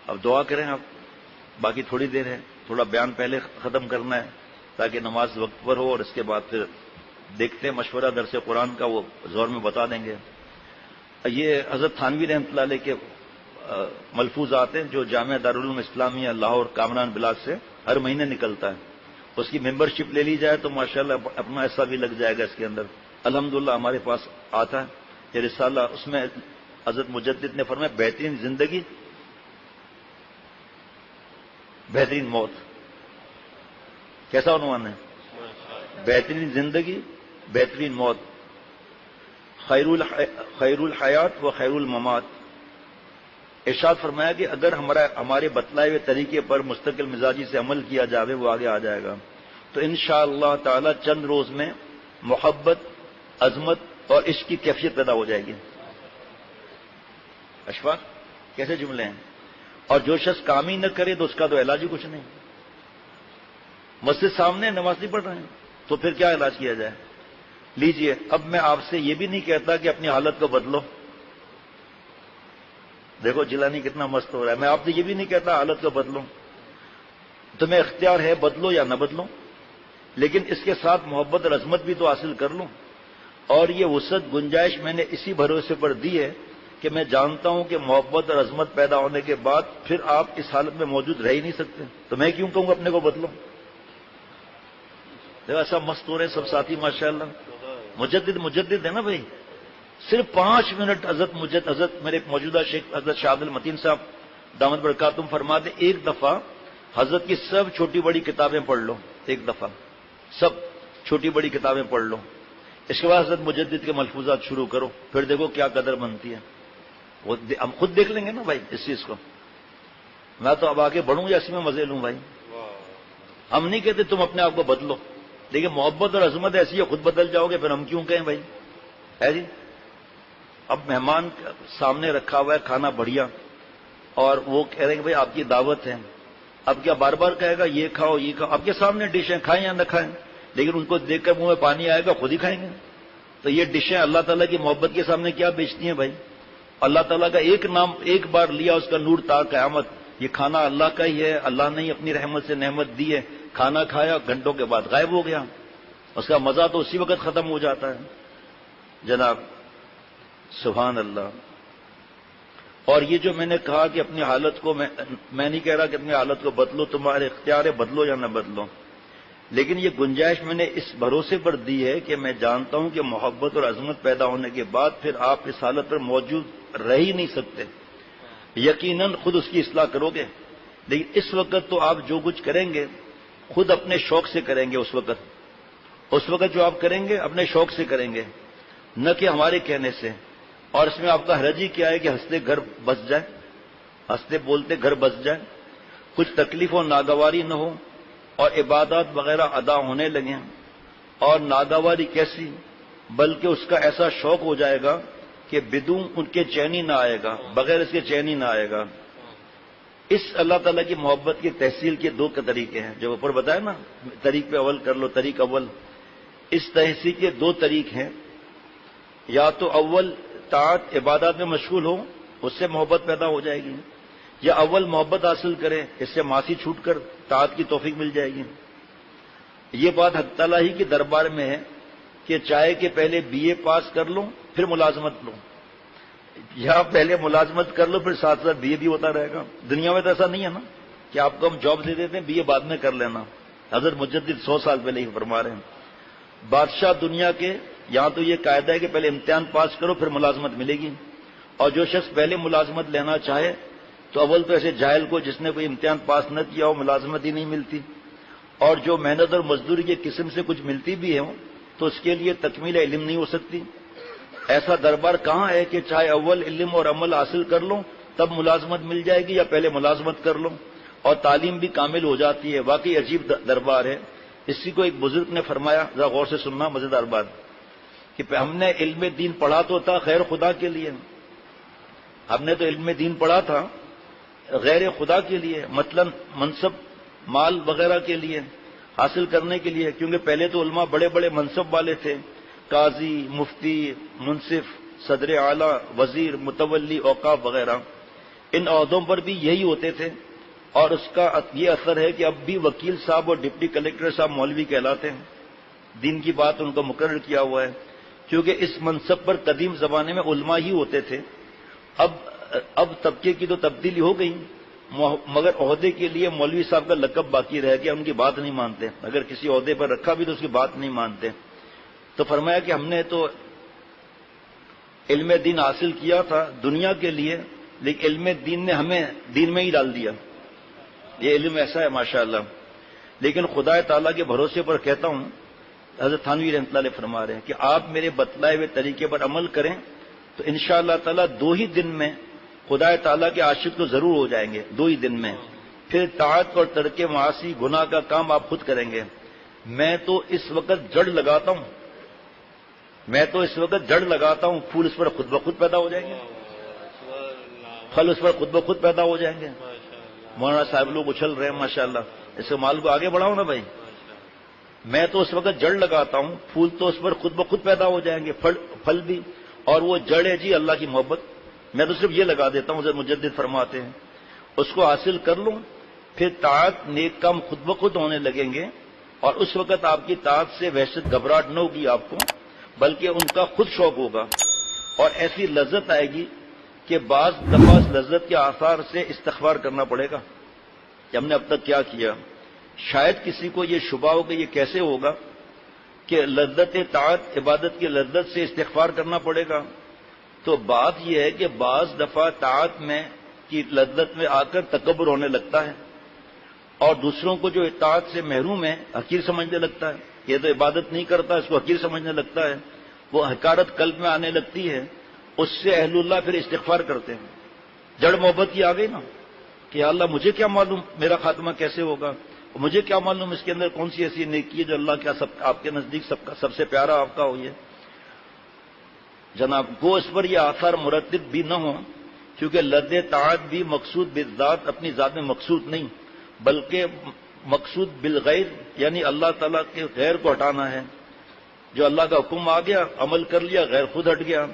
اب دعا کریں آپ، باقی تھوڑی دیر ہے، تھوڑا بیان پہلے ختم کرنا ہے تاکہ نماز وقت پر ہو، اور اس کے بعد پھر دیکھتے ہیں مشورہ درس قرآن کا وہ زور میں بتا دیں گے۔ یہ حضرت تھانوی رحمۃ اللہ علیہ کے ملفوظات ہیں جو جامعہ دارالعلوم اسلامیہ لاہور کامران بلاک سے ہر مہینے نکلتا ہے، اس کی ممبر شپ لے لی جائے تو ماشاءاللہ اپنا ایسا بھی لگ جائے گا اس کے اندر۔ الحمدللہ ہمارے پاس آتا ہے یہ رسالہ، اس میں حضرت مجدد نے فرمایا بہترین زندگی بہترین موت، کیسا عنوان ہے؟ بہترین زندگی بہترین موت، خیر الحیات و خیر الممات۔ ارشاد فرمایا کہ اگر ہمارے بتلائے ہوئے طریقے پر مستقل مزاجی سے عمل کیا جاوے وہ آگے آ جائے گا، تو انشاءاللہ تعالی چند روز میں محبت، عظمت اور عشق کی کیفیت پیدا ہو جائے گی۔ اشفاق کیسے جملے ہیں؟ اور جو شخص کام ہی نہ کرے تو اس کا تو علاج ہی کچھ نہیں۔ مسجد سامنے نماز نہیں پڑھ رہے ہیں تو پھر کیا علاج کیا جائے؟ لیجئے، اب میں آپ سے یہ بھی نہیں کہتا کہ اپنی حالت کو بدلو، دیکھو جیلانی کتنا مست ہو رہا ہے، میں آپ سے یہ بھی نہیں کہتا حالت کو بدلو، تمہیں اختیار ہے بدلو یا نہ بدلو، لیکن اس کے ساتھ محبت اور عظمت بھی تو حاصل کر لوں، اور یہ وسعت گنجائش میں نے اسی بھروسے پر دی ہے کہ میں جانتا ہوں کہ محبت اور عظمت پیدا ہونے کے بعد پھر آپ اس حالت میں موجود رہ ہی نہیں سکتے، تو میں کیوں کہوں اپنے کو بدلو؟ دیکھو ایسا مست ہو رہے ہیں سب ساتھی ماشاءاللہ۔ مجدد ہے نا بھائی، صرف 5 منٹ حضرت میرے موجودہ شیخ حضرت شاہ عبد المتین صاحب دامت برکاتہم فرماتے ایک دفعہ حضرت کی سب چھوٹی بڑی کتابیں پڑھ لو، ایک دفعہ سب چھوٹی بڑی کتابیں پڑھ لو، اس کے بعد حضرت مجدد کے ملفوظات شروع کرو، پھر دیکھو کیا قدر بنتی ہے، ہم خود دیکھ لیں گے نا بھائی اس چیز کو۔ میں تو اب آگے بڑھوں یا اس میں مزے لوں بھائی؟ ہم نہیں کہتے تم اپنے آپ کو بدلو، لیکن محبت اور عظمت ایسی ہے خود بدل جاؤ گے، پھر ہم کیوں کہیں بھائی؟ ہے جی، اب مہمان سامنے رکھا ہوا ہے کھانا بڑھیا، اور وہ کہہ رہے ہیں کہ بھائی آپ کی دعوت ہے، اب کیا بار بار کہے گا یہ کھاؤ یہ کھاؤ؟ آپ کے سامنے ڈشیں کھائیں یا نہ کھائیں، لیکن ان کو دیکھ کر منہ میں پانی آئے گا خود ہی کھائیں گے۔ تو یہ ڈشیں اللہ تعالیٰ کی محبت کے سامنے کیا بیچتی ہیں بھائی؟ اللہ تعالیٰ کا ایک نام ایک بار لیا، اس کا نور تا قیامت، یہ کھانا اللہ کا ہی ہے، اللہ نے اپنی رحمت سے نعمت دی ہے، کھانا کھایا گھنٹوں کے بعد غائب ہو گیا، اس کا مزہ تو اسی وقت ختم ہو جاتا ہے جناب۔ سبحان اللہ۔ اور یہ جو میں نے کہا کہ اپنی حالت کو میں نہیں کہہ رہا کہ اپنی حالت کو بدلو، تمہارے اختیار ہے بدلو یا نہ بدلو، لیکن یہ گنجائش میں نے اس بھروسے پر دی ہے کہ میں جانتا ہوں کہ محبت اور عظمت پیدا ہونے کے بعد پھر آپ اس حالت پر موجود رہ ہی نہیں سکتے، یقیناً خود اس کی اصلاح کرو گے، لیکن اس وقت تو آپ جو کچھ کریں گے خود اپنے شوق سے کریں گے، اس وقت جو آپ کریں گے اپنے شوق سے کریں گے، نہ کہ ہمارے کہنے سے۔ اور اس میں آپ کا حرج ہی کیا ہے کہ ہنستے گھر بس جائے، ہنستے بولتے گھر بس جائے، کچھ تکلیف و ناگواری نہ ہو اور عبادات وغیرہ ادا ہونے لگیں، اور ناگواری کیسی بلکہ اس کا ایسا شوق ہو جائے گا کہ بدون ان کے چینی نہ آئے گا، بغیر اس کے چینی نہ آئے گا۔ اس اللہ تعالیٰ کی محبت کی تحصیل کے 2 طریقے ہیں جو اوپر بتایا نا، طریق پہ اول کر لو، طریق اول، اس تحصیل کے 2 طریق ہیں، یا تو اول طاعت عبادات میں مشغول ہو، اس سے محبت پیدا ہو جائے گی، یا اول محبت حاصل کریں، اس سے معاصی چھوٹ کر طاعت کی توفیق مل جائے گی۔ یہ بات حق تعالیٰ ہی کے دربار میں ہے کہ چاہے کہ پہلے BA پاس کر لو پھر ملازمت لو، یا پہلے ملازمت کر لو پھر ساتھ ساتھ BA بھی ہوتا رہے گا۔ دنیا میں تو ایسا نہیں ہے نا کہ آپ کو ہم جاب دے دیتے ہیں BA بعد میں کر لینا، حضرت مجدد 100 سال پہلے ہی فرما رہے ہیں۔ بادشاہ دنیا کے یہاں تو یہ قاعدہ ہے کہ پہلے امتحان پاس کرو پھر ملازمت ملے گی، اور جو شخص پہلے ملازمت لینا چاہے تو اول تو ایسے جاہل کو جس نے کوئی امتحان پاس نہ کیا ہو ملازمت ہی نہیں ملتی، اور جو محنت اور مزدوری کے قسم سے کچھ ملتی بھی ہے تو اس کے لیے تکمیل علم نہیں ہو سکتی۔ ایسا دربار کہاں ہے کہ چاہے اول علم اور عمل حاصل کر لو تب ملازمت مل جائے گی، یا پہلے ملازمت کر لو اور تعلیم بھی کامل ہو جاتی ہے؟ واقعی عجیب دربار ہے۔ اسی کو ایک بزرگ نے فرمایا، ذرا غور سے سننا مزیدار بات، کہ ہم نے علم دین پڑھا تو تھا خیر خدا کے لیے، ہم نے تو علم دین پڑھا تھا غیر خدا کے لیے، مثلا منصب مال وغیرہ کے لیے حاصل کرنے کے لیے، کیونکہ پہلے تو علماء بڑے بڑے منصب والے تھے، قاضی، مفتی، منصف، صدر اعلیٰ، وزیر، متولی اوقاف وغیرہ۔ ان عہدوں پر بھی یہی ہوتے تھے، اور اس کا یہ اثر ہے کہ اب بھی وکیل صاحب اور ڈپٹی کلیکٹر صاحب مولوی کہلاتے ہیں، دین کی بات ان کو مقرر کیا ہوا ہے، کیونکہ اس منصب پر قدیم زمانے میں علماء ہی ہوتے تھے۔ اب طبقے کی تو تبدیلی ہو گئی، مگر عہدے کے لیے مولوی صاحب کا لقب باقی رہ گیا، ان کی بات نہیں مانتے، اگر کسی عہدے پر رکھا بھی تو اس کی بات نہیں مانتے۔ تو فرمایا کہ ہم نے تو علم دین حاصل کیا تھا دنیا کے لیے، لیکن علم دین نے ہمیں دین میں ہی ڈال دیا، یہ علم ایسا ہے ماشاءاللہ۔ لیکن خدا تعالیٰ کے بھروسے پر کہتا ہوں، حضرت تھانوی رحمۃ اللہ علیہ فرما رہے ہیں کہ آپ میرے بتلائے ہوئے طریقے پر عمل کریں تو انشاءاللہ تعالیٰ 2 ہی دن میں خدا تعالیٰ کے عاشق تو ضرور ہو جائیں گے، 2 ہی دن میں۔ پھر طاعت اور ترک معاصی گناہ کا کام آپ خود کریں گے۔ میں تو اس وقت جڑ لگاتا ہوں، پھول اس پر خود بخود پیدا ہو جائیں گے، پھل اس پر خود بخود پیدا ہو جائیں گے۔ مولانا صاحب لوگ اچھل رہے ہیں ماشاءاللہ، اس مال کو آگے بڑھاؤ نا بھائی۔ میں تو اس وقت جڑ لگاتا ہوں، پھول تو اس پر خود بخود پیدا ہو جائیں گے، پھل بھی، اور وہ جڑ ہے جی اللہ کی محبت۔ میں تو صرف یہ لگا دیتا ہوں، حضرت مجدد فرماتے ہیں اس کو حاصل کر لوں، پھر طاعت نیک کام خود بخود ہونے لگیں گے، اور اس وقت آپ کی طاعت سے وحشت گھبراہٹ نہ ہوگی آپ کو، بلکہ ان کا خود شوق ہوگا، اور ایسی لذت آئے گی کہ بعض دفعہ لذت کے آثار سے استغفار کرنا پڑے گا کہ ہم نے اب تک کیا کیا۔ شاید کسی کو یہ شبہ ہو کہ یہ کیسے ہوگا کہ لذت طاعت، عبادت کی لذت سے استغفار کرنا پڑے گا، تو بات یہ ہے کہ بعض دفعہ طاعت میں کی لذت میں آ کر تکبر ہونے لگتا ہے، اور دوسروں کو جو اطاعت سے محروم ہے حقیر سمجھنے لگتا ہے، یہ تو عبادت نہیں کرتا، اس کو حقیر سمجھنے لگتا ہے، وہ حقارت قلب میں آنے لگتی ہے، اس سے اہل اللہ پھر استغفار کرتے ہیں۔ جڑ محبت کی آ گئی نا کہ یا اللہ مجھے کیا معلوم میرا خاتمہ کیسے ہوگا، مجھے کیا معلوم اس کے اندر کون سی ایسی نیکی ہے جو اللہ کا آپ کے نزدیک سب سے پیارا آپ کا ہو۔ یہ جناب وہ اس پر یہ آثار مرتب بھی نہ ہوں، کیونکہ لذ طاعت بھی مقصود بالذات اپنی ذات میں مقصود نہیں، بلکہ مقصود بالغیر، یعنی اللہ تعالیٰ کے غیر کو ہٹانا ہے۔ جو اللہ کا حکم آ گیا عمل کر لیا، غیر خود ہٹ گیا۔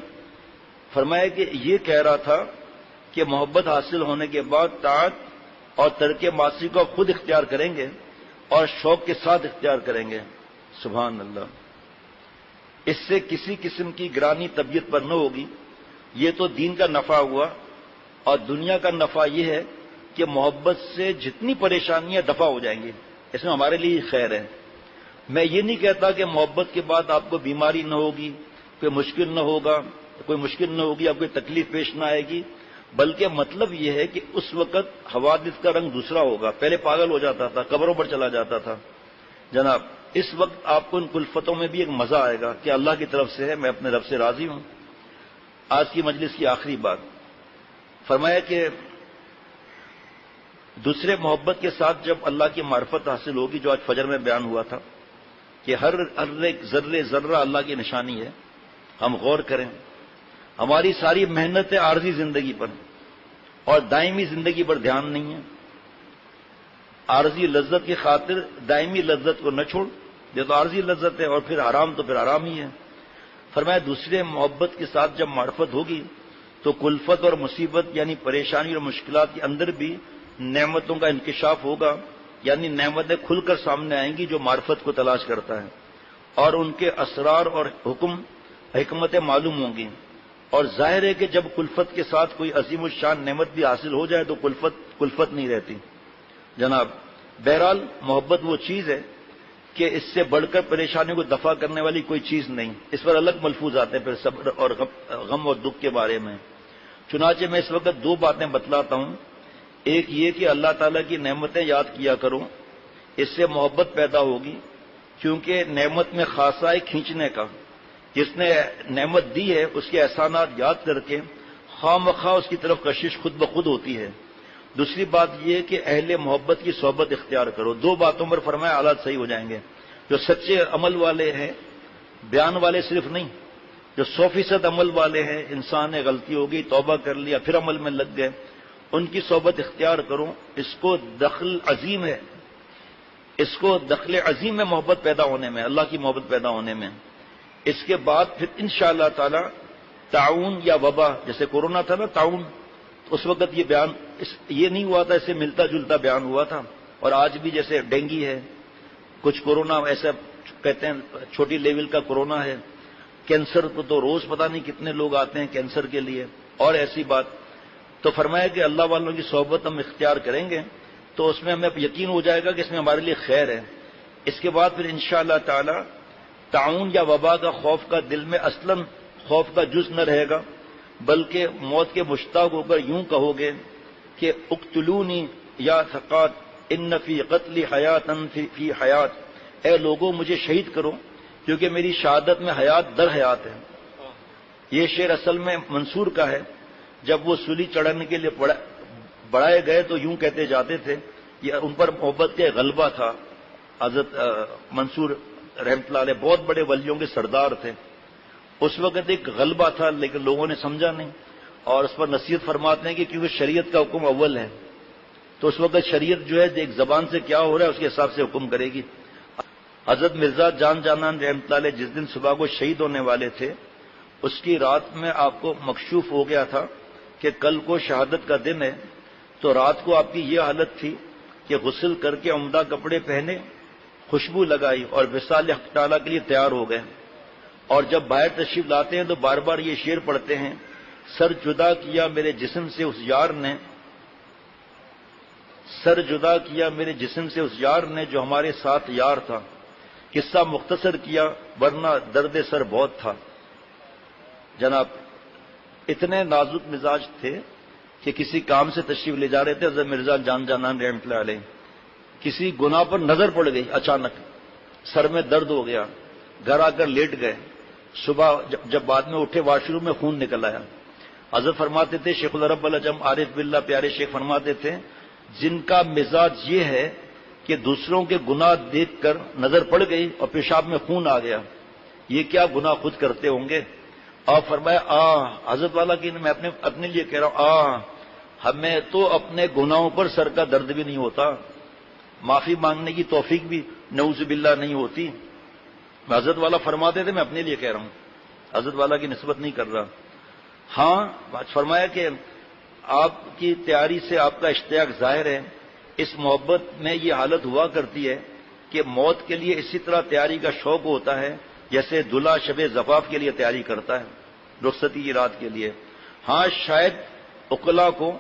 فرمایا کہ یہ کہہ رہا تھا کہ محبت حاصل ہونے کے بعد طاعت اور ترک معاصی کو خود اختیار کریں گے اور شوق کے ساتھ اختیار کریں گے۔ سبحان اللہ۔ اس سے کسی قسم کی گرانی طبیعت پر نہ ہوگی، یہ تو دین کا نفع ہوا، اور دنیا کا نفع یہ ہے کہ محبت سے جتنی پریشانیاں دفع ہو جائیں گی، اس میں ہمارے لیے خیر ہے۔ میں یہ نہیں کہتا کہ محبت کے بعد آپ کو بیماری نہ ہوگی، کوئی مشکل نہ ہوگی، آپ کو تکلیف پیش نہ آئے گی، بلکہ مطلب یہ ہے کہ اس وقت حوادث کا رنگ دوسرا ہوگا۔ پہلے پاگل ہو جاتا تھا، قبروں پر چلا جاتا تھا جناب، اس وقت آپ کو ان کلفتوں میں بھی ایک مزہ آئے گا کہ اللہ کی طرف سے ہے، میں اپنے رب سے راضی ہوں۔ آج کی مجلس کی آخری بات فرمایا کہ دوسرے محبت کے ساتھ جب اللہ کی معرفت حاصل ہوگی، جو آج فجر میں بیان ہوا تھا کہ ہر ایک ذرہ اللہ کی نشانی ہے، ہم غور کریں۔ ہماری ساری محنتیں عارضی زندگی پر اور دائمی زندگی پر دھیان نہیں ہے۔ عارضی لذت کی خاطر دائمی لذت کو نہ چھوڑ، یہ تو عارضی لذت ہے، اور پھر حرام تو پھر حرام ہی ہے۔ فرمایا دوسرے محبت کے ساتھ جب معرفت ہوگی تو کلفت اور مصیبت یعنی پریشانی اور مشکلات کے اندر بھی نعمتوں کا انکشاف ہوگا، یعنی نعمتیں کھل کر سامنے آئیں گی جو معرفت کو تلاش کرتا ہے، اور ان کے اسرار اور حکمتیں معلوم ہوں گی۔ اور ظاہر ہے کہ جب کلفت کے ساتھ کوئی عظیم الشان نعمت بھی حاصل ہو جائے تو کلفت نہیں رہتی جناب۔ بہرحال محبت وہ چیز ہے کہ اس سے بڑھ کر پریشانی کو دفع کرنے والی کوئی چیز نہیں۔ اس پر الگ ملفوظ آتے ہیں پھر صبر اور غم اور دکھ کے بارے میں۔ چنانچہ میں اس وقت 2 باتیں بتلاتا ہوں۔ ایک یہ کہ اللہ تعالیٰ کی نعمتیں یاد کیا کرو، اس سے محبت پیدا ہوگی، کیونکہ نعمت میں خاصہ ہے کھینچنے کا۔ جس نے نعمت دی ہے اس کے احسانات یاد کر کے خواہ مخواہ اس کی طرف کشش خود بخود ہوتی ہے۔ دوسری بات یہ کہ اہل محبت کی صحبت اختیار کرو۔ 2 باتوں پر فرمایا حالات صحیح ہو جائیں گے۔ جو سچے عمل والے ہیں، بیان والے صرف نہیں، جو 100% عمل والے ہیں، انسان نے غلطی ہو گئی، توبہ کر لیا، پھر عمل میں لگ گئے، ان کی صحبت اختیار کرو۔ اس کو دخل عظیم ہے، اس کو دخل عظیم ہے محبت پیدا ہونے میں، اللہ کی محبت پیدا ہونے میں۔ اس کے بعد پھر انشاءاللہ تعالی تعاون یا وبا، جیسے کورونا تھا نا تعاون، تو اس وقت یہ بیان یہ نہیں ہوا تھا، اس سے ملتا جلتا بیان ہوا تھا. اور آج بھی جیسے ڈینگی ہے، کچھ کورونا ایسا کہتے ہیں چھوٹی لیول کا کورونا ہے، کینسر تو روز پتہ نہیں کتنے لوگ آتے ہیں کینسر کے لیے، اور ایسی بات. تو فرمایا کہ اللہ والوں کی صحبت ہم اختیار کریں گے تو اس میں ہمیں یقین ہو جائے گا کہ اس میں ہمارے لیے خیر ہے. اس کے بعد پھر انشاءاللہ تعالی تعاون یا وبا کا خوف کا دل میں اصلاً خوف کا جز نہ رہے گا، بلکہ موت کے مشتاق ہو کر یوں کہو گے کہ اقتلونی یا ثقات ان فی قتل حیاتن فی حیات، اے لوگوں مجھے شہید کرو کیونکہ میری شہادت میں حیات در حیات ہے. یہ شعر اصل میں منصور کا ہے. جب وہ سولی چڑھنے کے لیے بڑھائے گئے تو یوں کہتے جاتے تھے، یہ ان پر محبت کا غلبہ تھا. حضرت منصور رحمۃ اللہ علیہ بہت بڑے ولیوں کے سردار تھے. اس وقت ایک غلبہ تھا لیکن لوگوں نے سمجھا نہیں، اور اس پر نصیحت فرماتے ہیں کہ کیونکہ شریعت کا حکم اول ہے تو اس وقت شریعت جو ہے ایک زبان سے کیا ہو رہا ہے اس کے حساب سے حکم کرے گی. حضرت مرزا جان جانان رحمۃ اللہ علیہ جس دن صبح کو شہید ہونے والے تھے اس کی رات میں آپ کو مکشوف ہو گیا تھا کہ کل کو شہادت کا دن ہے. تو رات کو آپ کی یہ حالت تھی کہ غسل کر کے عمدہ کپڑے پہنے، خوشبو لگائی اور وصال حق تعالیٰ کے لیے تیار ہو گئے. اور جب باہر تشریف لاتے ہیں تو بار بار یہ شعر پڑھتے ہیں، سر جدا کیا میرے جسم سے اس یار نے، سر جدا کیا میرے جسم سے اس یار نے جو ہمارے ساتھ یار تھا، قصہ مختصر کیا ورنہ درد سر بہت تھا. جناب اتنے نازک مزاج تھے کہ کسی کام سے تشریف لے جا رہے تھے حضرت مرزا جان جانان رحمۃ اللہ علیہ، کسی گناہ پر نظر پڑ گئی، اچانک سر میں درد ہو گیا، گھر آ کر لیٹ گئے. صبح جب بعد میں اٹھے واش روم میں خون نکل آیا. حضرت فرماتے تھے، شیخ العرب العجم عارف باللہ پیارے شیخ فرماتے تھے، جن کا مزاج یہ ہے کہ دوسروں کے گناہ دیکھ کر نظر پڑ گئی اور پیشاب میں خون آ گیا، یہ کیا گناہ خود کرتے ہوں گے. اور فرمایا حضرت والا کہ میں اپنے لیے کہہ رہا ہوں، ہمیں تو اپنے گناہوں پر سر کا درد بھی نہیں ہوتا، معافی مانگنے کی توفیق بھی نعوذ باللہ نہیں ہوتی. حضرت والا فرماتے تھے، میں اپنے لیے کہہ رہا ہوں، حضرت والا کی نسبت نہیں کر رہا. ہاں فرمایا کہ آپ کی تیاری سے آپ کا اشتیاق ظاہر ہے. اس محبت میں یہ حالت ہوا کرتی ہے کہ موت کے لیے اسی طرح تیاری کا شوق ہوتا ہے جیسے دلہا شب زفاف کے لیے تیاری کرتا ہے، رخصتی کی رات کے لیے. ہاں شاید عقلا کو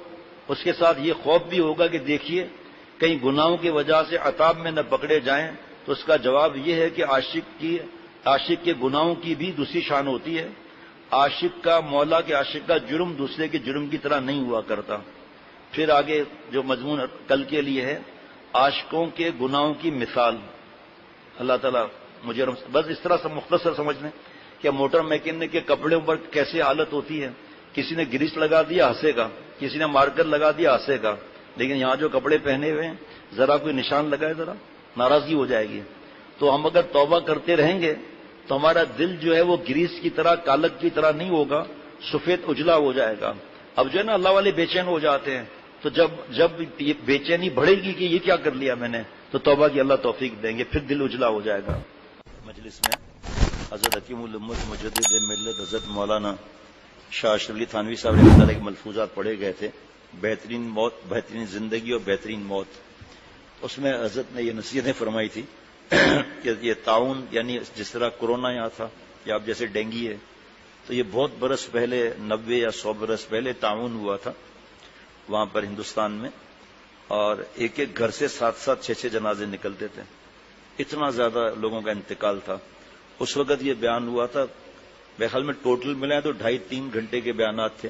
اس کے ساتھ یہ خوف بھی ہوگا کہ دیکھیے کہیں گناہوں کی وجہ سے عذاب میں نہ پکڑے جائیں، تو اس کا جواب یہ ہے کہ عاشق کے گناہوں کی بھی دوسری شان ہوتی ہے. عاشق کا مولا کے عاشق کا جرم دوسرے کے جرم کی طرح نہیں ہوا کرتا. پھر آگے جو مضمون کل کے لیے ہے، عاشقوں کے گناہوں کی مثال. اللہ تعالیٰ مجھے بس اس طرح سے مختصر سمجھ لیں کہ موٹر میکینک کے کپڑوں پر کیسی حالت ہوتی ہے، کسی نے گریس لگا دیا ہنسے گا، کسی نے مارکر لگا دیا ہنسے گا، لیکن یہاں جو کپڑے پہنے ہوئے ہیں ذرا کوئی نشان لگائے ذرا ناراضگی ہو جائے گی. تو ہم اگر توبہ کرتے رہیں گے تو ہمارا دل جو ہے وہ گریس کی طرح کالک کی طرح نہیں ہوگا، سفید اجلا ہو جائے گا. اب جو ہے نا اللہ والے بے چین ہو جاتے ہیں، تو جب یہ بے چینی بڑھے گی کہ یہ کیا کر لیا میں نے، تو توبہ کی اللہ توفیق دیں گے، پھر دل اجلا ہو جائے گا. مجلس میں حضرت حکیم الامت مجدد ملت حضرت مولانا شاہ اشرف علی تھانوی صاحب رحمۃ اللہ کے ملفوظات پڑھے گئے تھے، بہترین موت، بہترین زندگی اور بہترین موت. اس میں حضرت نے یہ نصیحتیں فرمائی تھی کہ یہ تعاون، یعنی جس طرح کورونا یہاں تھا یا اب جیسے ڈینگی ہے، تو یہ بہت برس پہلے 90 یا 100 برس پہلے تعاون ہوا تھا وہاں پر ہندوستان میں، اور ایک ایک گھر سے 7 6 جنازے نکلتے تھے. اتنا زیادہ لوگوں کا انتقال تھا. اس وقت یہ بیان ہوا تھا، میرے خیال میں ٹوٹل ملے تو 2.5-3 گھنٹے کے بیانات تھے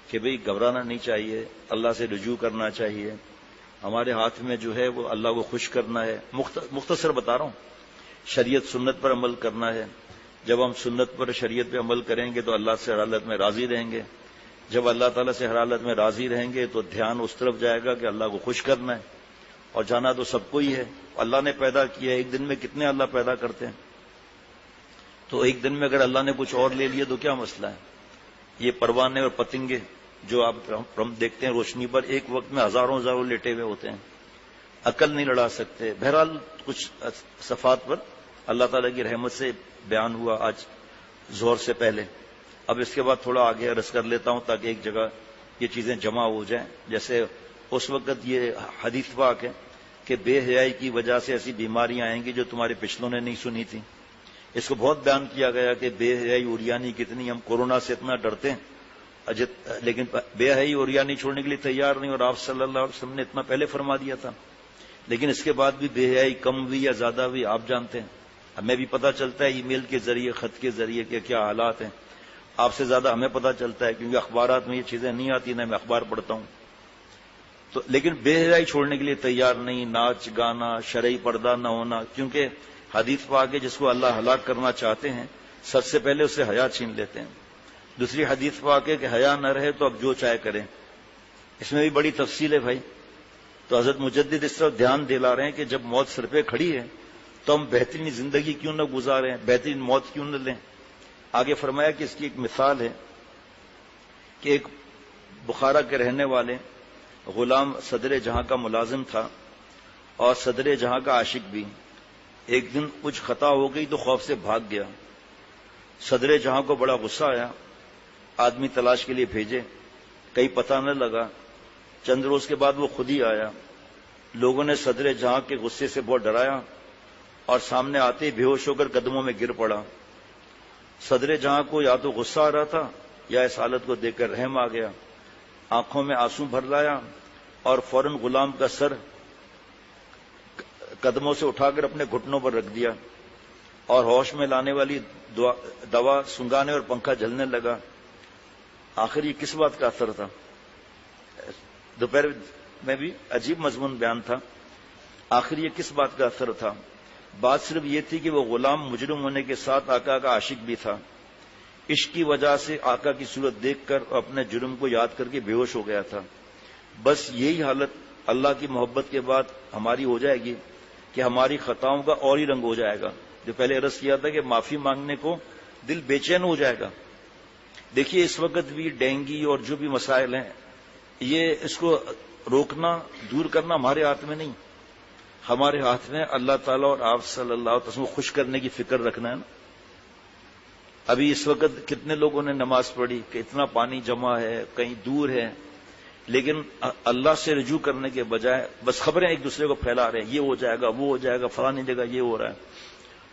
کہ بھئی گھبرانا نہیں چاہیے، اللہ سے رجوع کرنا چاہیے، ہمارے ہاتھ میں جو ہے وہ اللہ کو خوش کرنا ہے. مختصر بتا رہا ہوں، شریعت سنت پر عمل کرنا ہے. جب ہم سنت پر شریعت پہ عمل کریں گے تو اللہ سے ہر حالت میں راضی رہیں گے. جب اللہ تعالیٰ سے ہر حالت میں راضی رہیں گے تو دھیان اس طرف جائے گا کہ اللہ کو خوش کرنا ہے. اور جانا تو سب کو ہی ہے، اللہ نے پیدا کیا ہے. ایک دن میں کتنے اللہ پیدا کرتے ہیں، تو ایک دن میں اگر اللہ نے کچھ اور لے لیا تو کیا مسئلہ ہے. یہ پروانے اور پتنگے جو آپ ہم دیکھتے ہیں روشنی پر، ایک وقت میں ہزاروں لیٹے ہوئے ہوتے ہیں، عقل نہیں لڑا سکتے. بہرحال کچھ صفات پر اللہ تعالیٰ کی رحمت سے بیان ہوا آج زہر سے پہلے. اب اس کے بعد تھوڑا آگے عرض کر لیتا ہوں تاکہ ایک جگہ یہ چیزیں جمع ہو جائیں. جیسے اس وقت یہ حدیث پاک ہے کہ بے حیائی کی وجہ سے ایسی بیماریاں آئیں گی جو تمہارے پچھلوں نے نہیں سنی تھی. اس کو بہت بیان کیا گیا کہ بے حیائی اوریانی کتنی، ہم کورونا سے اتنا ڈرتے ہیں لیکن بے حیائی اوریانی چھوڑنے کے لیے تیار نہیں، اور آپ صلی اللہ علیہ وسلم نے اتنا پہلے فرما دیا تھا. لیکن اس کے بعد بھی بے حیائی کم ہوئی یا زیادہ ہوئی آپ جانتے ہیں. ہمیں بھی پتہ چلتا ہے ای میل کے ذریعے، خط کے ذریعے کہ کیا حالات ہیں. آپ سے زیادہ ہمیں پتہ چلتا ہے کیونکہ اخبارات میں یہ چیزیں نہیں آتی، نہ میں اخبار پڑھتا ہوں. تو لیکن بے حیائی چھوڑنے کے لیے تیار نہیں، ناچ گانا، شرعی پردہ نہ ہونا، کیونکہ حدیث پاک ہے جس کو اللہ ہلاک کرنا چاہتے ہیں سب سے پہلے اسے حیا چھین لیتے ہیں. دوسری حدیث پاک ہے کہ حیا نہ رہے تو اب جو چاہے کریں. اس میں بھی بڑی تفصیل ہے بھائی. تو حضرت مجدد اس طرف دھیان دلا رہے ہیں کہ جب موت سر پہ کھڑی ہے تو ہم بہترین زندگی کیوں نہ گزاریں، بہترین موت کیوں نہ لیں. آگے فرمایا کہ اس کی ایک مثال ہے کہ ایک بخارا کے رہنے والے غلام صدر جہاں کا ملازم تھا اور صدر جہاں کا عاشق بھی. ایک دن کچھ خطا ہو گئی تو خوف سے بھاگ گیا. صدر جہاں کو بڑا غصہ آیا، آدمی تلاش کے لیے بھیجے، کہیں پتہ نہ لگا. چند روز کے بعد وہ خود ہی آیا. لوگوں نے صدر جہاں کے غصے سے بہت ڈرایا اور سامنے آتے ہی بے ہوش ہو کر قدموں میں گر پڑا. صدر جہاں کو یا تو غصہ آ رہا تھا یا اس حالت کو دیکھ کر رحم آ گیا. آنکھوں میں آنسو بھر لایا اور فوراً غلام کا سر قدموں سے اٹھا کر اپنے گھٹنوں پر رکھ دیا اور ہوش میں لانے والی دوا سنگانے اور پنکھا جلنے لگا. آخر یہ کس بات کا اثر تھا؟ دوپہر میں بھی عجیب مضمون بیان تھا. آخر یہ کس بات کا اثر تھا؟ بات صرف یہ تھی کہ وہ غلام مجرم ہونے کے ساتھ آقا کا عاشق بھی تھا. عشق کی وجہ سے آقا کی صورت دیکھ کر اپنے جرم کو یاد کر کے بے ہوش ہو گیا تھا. بس یہی حالت اللہ کی محبت کے بعد ہماری ہو جائے گی کہ ہماری خطاؤں کا اور ہی رنگ ہو جائے گا. جو پہلے عرض کیا تھا کہ معافی مانگنے کو دل بے چین ہو جائے گا. دیکھیے اس وقت بھی ڈینگی اور جو بھی مسائل ہیں، یہ اس کو روکنا، دور کرنا ہمارے ہاتھ میں نہیں. ہمارے ہاتھ میں اللہ تعالیٰ اور آپ صلی اللہ علیہ وسلم کو خوش کرنے کی فکر رکھنا ہے نا. ابھی اس وقت کتنے لوگوں نے نماز پڑھی کہ اتنا پانی جمع ہے، کہیں دور ہے، لیکن اللہ سے رجوع کرنے کے بجائے بس خبریں ایک دوسرے کو پھیلا رہے ہیں، یہ ہو جائے گا، وہ ہو جائے گا، فلانی جگہ یہ ہو رہا ہے.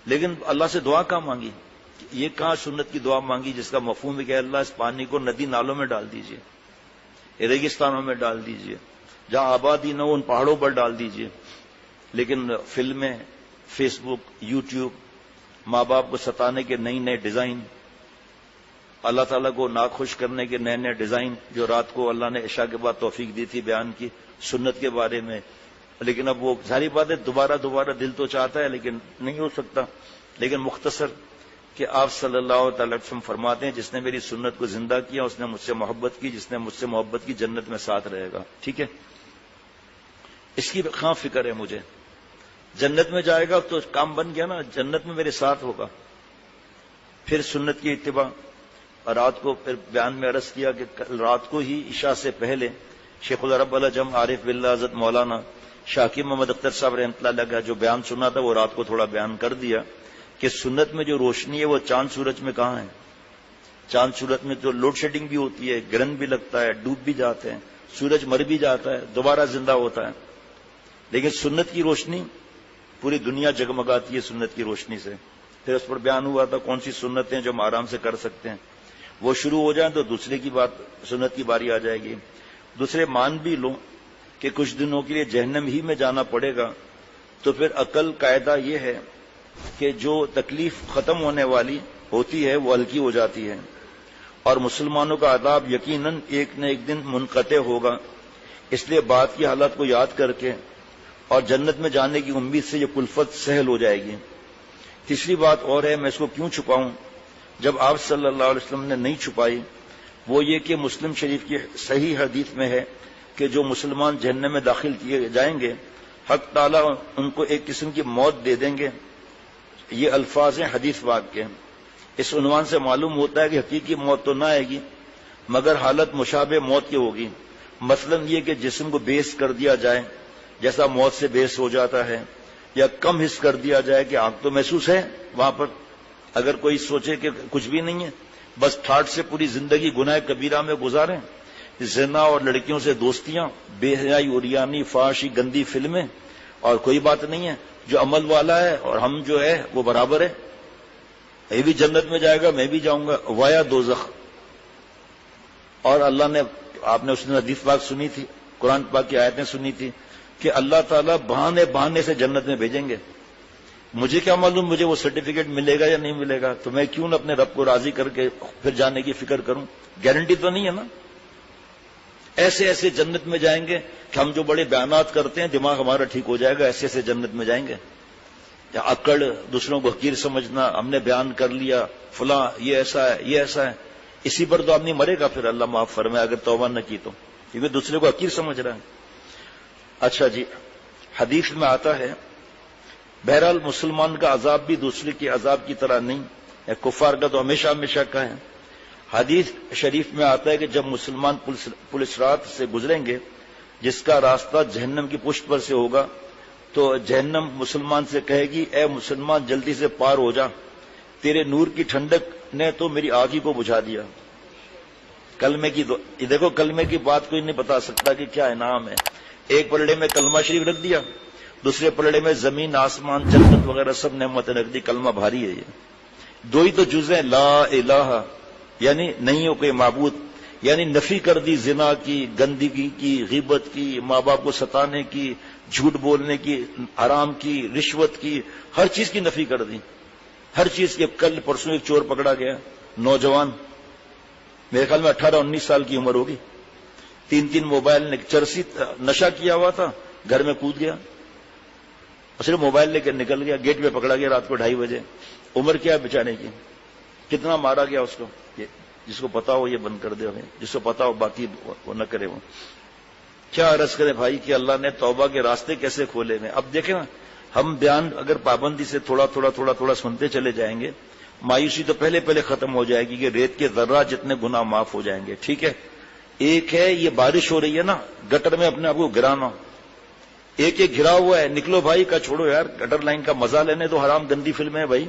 لیکن اللہ سے دعا کہاں مانگی؟ یہ کہاں سنت کی دعا مانگی جس کا مفہوم ہے کہ اللہ اس پانی کو ندی نالوں میں ڈال دیجئے، ریگستانوں میں ڈال دیجئے، جہاں آبادی نہ ہو ان پہاڑوں پر ڈال دیجئے. لیکن فلمیں، فیس بک، یوٹیوب، ماں باپ کو ستانے کے نئی نئے ڈیزائن، اللہ تعالیٰ کو ناخوش کرنے کے نئے نئے ڈیزائن جو رات کو اللہ نے عشاء کے بعد توفیق دی تھی بیان کی سنت کے بارے میں. لیکن اب وہ ظاہری بات ہے دوبارہ دل تو چاہتا ہے لیکن نہیں ہو سکتا. لیکن مختصر کہ آپ صلی اللہ تعالی وسلم فرماتے ہیں جس نے میری سنت کو زندہ کیا اس نے مجھ سے محبت کی، جس نے مجھ سے محبت کی جنت میں ساتھ رہے گا. ٹھیک ہے، اس کی خواہ فکر ہے مجھے. جنت میں جائے گا تو کام بن گیا نا، جنت میں میرے ساتھ ہوگا. پھر سنت کی اتباع. رات کو پھر بیان میں عرض کیا کہ رات کو ہی عشاء سے پہلے شیخ العرب العجم عارف باللہ حضرت مولانا شاکر محمد اختر صاحب رحمۃ اللہ علیہ کا جو بیان سنا تھا وہ رات کو تھوڑا بیان کر دیا کہ سنت میں جو روشنی ہے وہ چاند سورج میں کہاں ہے. چاند سورج میں تو لوڈ شیڈنگ بھی ہوتی ہے، گرہن بھی لگتا ہے، ڈوب بھی جاتے ہیں، سورج مر بھی جاتا ہے، دوبارہ زندہ ہوتا ہے. لیکن سنت کی روشنی پوری دنیا جگمگاتی ہے سنت کی روشنی سے. پھر اس پر بیان ہوا تھا کون سی سنتیں جو ہم آرام سے کر سکتے ہیں. وہ شروع ہو جائیں تو دوسرے کی بات سنت کی باری آ جائے گی. دوسرے مان بھی لو کہ کچھ دنوں کے لیے جہنم ہی میں جانا پڑے گا تو پھر عقل قاعدہ یہ ہے کہ جو تکلیف ختم ہونے والی ہوتی ہے وہ ہلکی ہو جاتی ہے اور مسلمانوں کا عذاب یقیناً ایک نہ ایک دن منقطع ہوگا. اس لیے بات کی حالت کو یاد کر کے اور جنت میں جانے کی امید سے یہ کلفت سہل ہو جائے گی. تیسری بات اور ہے، میں اس کو کیوں چھپاؤں جب آپ صلی اللہ علیہ وسلم نے نہیں چھپائی، وہ یہ کہ مسلم شریف کی صحیح حدیث میں ہے کہ جو مسلمان جہنم میں داخل کیے جائیں گے حق تعالیٰ ان کو ایک قسم کی موت دے دیں گے. یہ الفاظ ہیں حدیث پاک کے. اس عنوان سے معلوم ہوتا ہے کہ حقیقی موت تو نہ آئے گی مگر حالت مشابہ موت کی ہوگی. مثلا یہ کہ جسم کو بیس کر دیا جائے جیسا موت سے بیس ہو جاتا ہے، یا کم حص کر دیا جائے کہ آنکھ تو محسوس ہے وہاں پر. اگر کوئی سوچے کہ کچھ بھی نہیں ہے بس ٹھاٹ سے پوری زندگی گناہ کبیرہ میں گزاریں، زنا اور لڑکیوں سے دوستیاں، بے حیائی، عریانی، فحاشی، گندی فلمیں، اور کوئی بات نہیں ہے، جو عمل والا ہے اور ہم جو ہے وہ برابر ہے، یہ بھی جنت میں جائے گا، میں بھی جاؤں گا، وایا دوزخ۔ اور اللہ نے، آپ نے اس نے حدیث پاک سنی تھی، قرآن پاک کی آیتیں سنی تھی کہ اللہ تعالیٰ بہانے بہانے سے جنت میں بھیجیں گے۔ مجھے کیا معلوم مجھے وہ سرٹیفکیٹ ملے گا یا نہیں ملے گا، تو میں کیوں نہ اپنے رب کو راضی کر کے پھر جانے کی فکر کروں، گارنٹی تو نہیں ہے نا۔ ایسے ایسے جنت میں جائیں گے کہ ہم جو بڑے بیانات کرتے ہیں دماغ ہمارا ٹھیک ہو جائے گا، ایسے ایسے جنت میں جائیں گے۔ یا اکڑ، دوسروں کو حقیر سمجھنا، ہم نے بیان کر لیا فلاں یہ ایسا ہے یہ ایسا ہے، اسی پر تو آدمی مرے گا پھر، اللہ معاف فرمائے اگر توبہ نہ کی تو، کیونکہ دوسرے کو حقیر سمجھ رہا ہے۔ اچھا جی، حدیث میں آتا ہے بہرحال مسلمان کا عذاب بھی دوسرے کے عذاب کی طرح نہیں ہے، کفار کا تو ہمیشہ ہمیشہ کا ہے۔ حدیث شریف میں آتا ہے کہ جب مسلمان پل صراط سے گزریں گے جس کا راستہ جہنم کی پشت پر سے ہوگا، تو جہنم مسلمان سے کہے گی اے مسلمان جلدی سے پار ہو جا، تیرے نور کی ٹھنڈک نے تو میری آگ ہی کو بجھا دیا۔ کلمے کی دیکھو، کلمے کی بات کوئی نہیں بتا سکتا کہ کیا انعام ہے۔ ایک پلڑے میں کلمہ شریف رکھ دیا، دوسرے پلڑے میں زمین آسمان جنت وغیرہ سب نعمتیں رکھ دی، کلمہ بھاری ہے یہ۔ دو ہی تو جزء ہیں، لا الہ یعنی نہیں ہو کوئی معبود، یعنی نفی کر دی زنا کی، گندگی کی، غیبت کی، ماں باپ کو ستانے کی، جھوٹ بولنے کی، حرام کی، رشوت کی، ہر چیز کی نفی کر دی، ہر چیز کے۔ کل پرسوں ایک چور پکڑا گیا، نوجوان، میرے خیال میں 18-19 سال کی عمر ہوگی، 3 موبائل چرسی نشہ کیا ہوا تھا، گھر میں کود گیا، صرف موبائل لے کے نکل گیا، گیٹ پہ پکڑا گیا رات کو 2:30 بجے۔ عمر کیا بچانے کی، کتنا مارا گیا اس کو، جس کو پتا ہو یہ بند کر دے، ہمیں جس کو پتا ہو باقی وہ نہ کرے۔ وہ کیا عرض کرے بھائی کہ اللہ نے توبہ کے راستے کیسے کھولے ہیں۔ اب دیکھیں نا، ہم بیان اگر پابندی سے تھوڑا تھوڑا سنتے چلے جائیں گے، مایوسی تو پہلے ختم ہو جائے گی کہ ریت کے ذرہ جتنے گناہ معاف ہو جائیں گے۔ ٹھیک ہے، ایک ہے یہ بارش ہو رہی ہے نا، گٹر میں اپنے آپ کو گرانا، ایک گھرا ہوا ہے، نکلو بھائی کا چھوڑو یار، گٹر لائن کا مزہ لینے تو حرام گندی فلم ہے بھائی،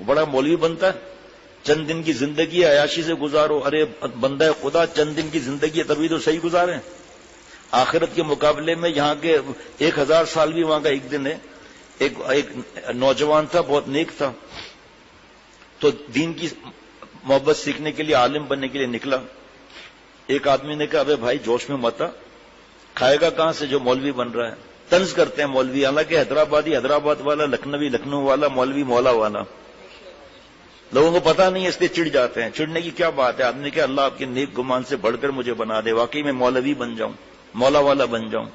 بڑا مولوی بنتا ہے، چند دن کی زندگی عیاشی سے گزارو۔ ارے بندہ خدا، چند دن کی زندگی ہے تبھی تو صحیح گزارے، آخرت کے مقابلے میں یہاں کے 1000 سال بھی وہاں کا ایک دن ہے۔ ایک نوجوان تھا، بہت نیک تھا، تو دین کی محبت سیکھنے کے لیے، عالم بننے کے لیے نکلا۔ ایک آدمی نے کہا ابے بھائی جوش میں مت آ، کھائے گا کہاں سے جو مولوی بن رہا ہے۔ طنز کرتے ہیں مولوی، حالانکہ حیدرآبادی حیدرآباد والا، لکھنوی لکھنؤ والا، مولوی مولا والا، لوگوں کو پتا نہیں ہے اس لیے چڑ جاتے ہیں۔ چڑنے کی کیا بات ہے، آدمی کہ اللہ آپ کے نیک گمان سے بڑھ کر مجھے بنا دے، واقعی میں مولوی بن جاؤں، مولا والا بن جاؤں،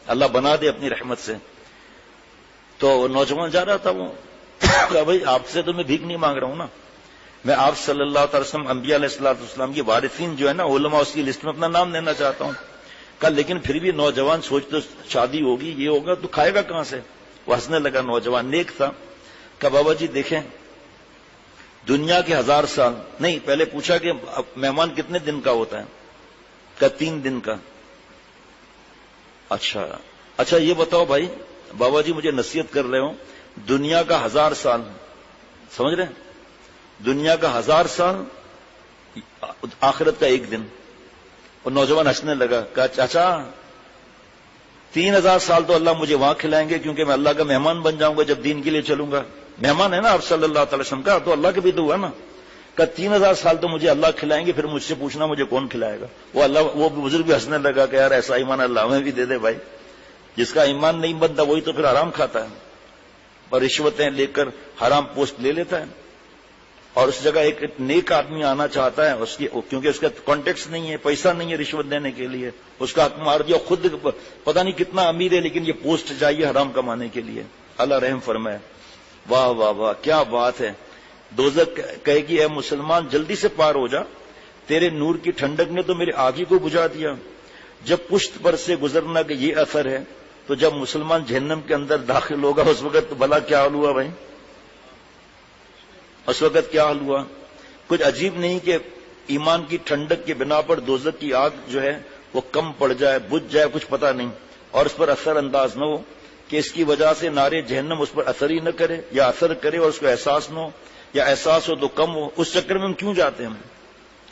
اللہ بنا دے اپنی رحمت سے۔ تو نوجوان جا رہا تھا، وہ کہا بھائی آپ سے تو میں بھیک نہیں مانگ رہا ہوں نا، میں آپ صلی اللہ تعالی وسلم، انبیاء علیہ الصلوۃ والسلام کی وارثین جو ہے نا علماء، اس کی لسٹ میں اپنا نام لینا چاہتا ہوں۔ کہا لیکن پھر بھی نوجوان سوچ تو شادی ہوگی، یہ ہوگا، تو کھائے گا کہاں سے؟ وہ ہنسنے لگا، نوجوان نیک تھا۔ کہا بابا جی دیکھیں، دنیا کے 1000 سال نہیں، پہلے پوچھا کہ مہمان کتنے دن کا ہوتا ہے؟ کہا 3 دن کا۔ اچھا یہ بتاؤ بھائی، بابا جی مجھے نصیحت کر رہے ہو، دنیا کا 1000 سال، سمجھ رہے ہیں؟ دنیا کا 1000 سال، آخرت کا 1 دن۔ اور نوجوان ہنسنے لگا، کہا چاچا 3000 سال تو اللہ مجھے وہاں کھلائیں گے، کیونکہ میں اللہ کا مہمان بن جاؤں گا جب دین کے لیے چلوں گا۔ مہمان ہے نا آپ صلی اللہ تعالی وسلم کا، تو اللہ کے بھی تو ہوا نا۔ کہا 3000 سال تو مجھے اللہ کھلائیں گے، پھر مجھ سے پوچھنا مجھے کون کھلائے گا؟ وہ بزرگ بھی ہنسنے لگا کہ یار ایسا ایمان اللہ ہمیں بھی دے دے بھائی، جس کا ایمان نہیں بنتا وہی تو پھر حرام کھاتا ہے اور رشوتیں لے کر حرام پوسٹ لے لیتا ہے۔ اور اس جگہ ایک نیک آدمی آنا چاہتا ہے، کیونکہ اس کا کانٹیکٹس نہیں ہے، پیسہ نہیں ہے رشوت دینے کے لیے، اس کا حق مار دیا، خود پتہ نہیں کتنا امیر ہے لیکن یہ پوسٹ چاہیے حرام کمانے کے لیے۔ اللہ رحم فرمائے۔ واہ واہ واہ، کیا بات ہے۔ دوزخ کہے گی اے مسلمان جلدی سے پار ہو جا، تیرے نور کی ٹھنڈک نے تو میری آگ ہی کو بجھا دیا۔ جب پشت پر سے گزرنا کہ یہ اثر ہے، تو جب مسلمان جہنم کے اندر داخل ہوگا اس وقت بھلا کیا حال ہوا بھائی؟ اس وقت کیا حال ہوا؟ کچھ عجیب نہیں کہ ایمان کی ٹھنڈک کی بنا پر دوزخ کی آگ جو ہے وہ کم پڑ جائے، بجھ جائے، کچھ پتہ نہیں، اور اس پر اثر انداز نہ ہو، کہ اس کی وجہ سے نارے جہنم اس پر اثر ہی نہ کرے، یا اثر کرے اور اس کو احساس نہ ہو، یا احساس ہو تو کم ہو۔ اس چکر میں ہم کیوں جاتے ہیں؟